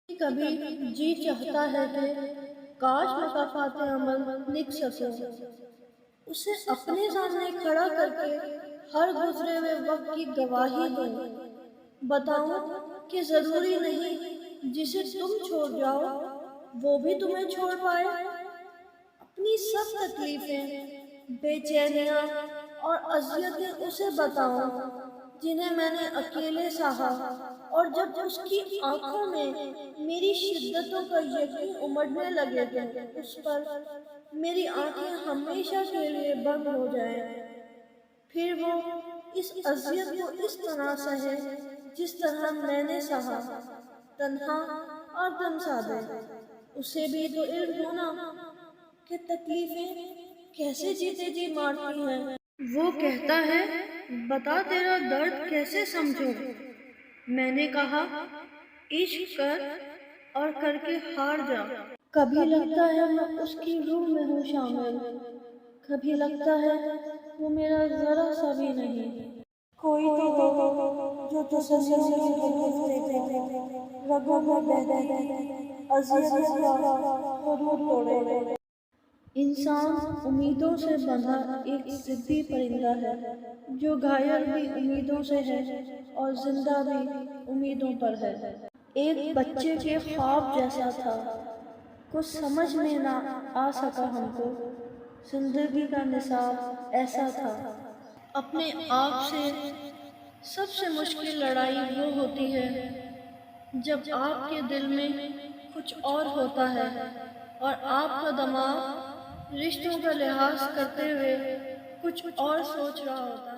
کبھی جی چاہتا ہے کہ کاش مقافات عمل لکھ سکوں، اسے اپنے سامنے کھڑا کر کے ہر گزرے ہوئے وقت کی گواہی دوں، بتاؤں کہ ضروری نہیں جسے تم چھوڑ جاؤ وہ بھی تمہیں چھوڑ پائے۔ اپنی سب تکلیفیں، بے چینیاں اور اذیتیں اسے بتاؤں جنہیں میں نے اکیلے سہا، اور جب اس کی آنکھوں میں میری شدتوں کا یقین امڑنے لگے تو اس پر میری آنکھیں ہمیشہ کے لیے بند ہو جائیں، پھر وہ اس اذیت کو اس طرح سہے جس طرح میں نے سہا، تنہا اور دم سادے۔ اسے بھی تو علم ہونا کہ تکلیفیں کیسے جیتے جی مارتی ہیں۔ وہ کہتا ہے بتا تیرا درد کیسے سمجھوں، میں نے کہا عشق کر اور کر کے ہار جا۔ کبھی لگتا ہے میں اس کی روح میں ہوں شامل، کبھی لگتا ہے وہ میرا ذرا سا بھی نہیں۔ کوئی تو ہو جو تسلیوں کی گفتگو دے، رگوں میں بہتی اذیت کا حدود توڑے۔ انسان امیدوں سے بندھا ایک ضدی پرندہ ہے جو گھائل بھی امیدوں سے ہے اور زندہ بھی امیدوں پر ہے۔ ایک بچے کے خواب جیسا تھا، کچھ سمجھ میں نہ آ سکا ہم کو، زندگی کا نصاب ایسا تھا۔ اپنے آپ سے سب سے مشکل لڑائی وہ ہوتی ہے جب آپ کے دل میں کچھ اور ہوتا ہے اور آپ کا دماغ رشتوں کا لحاظ کرتے ہوئے کچھ اور سوچ رہا ہوتا ہے۔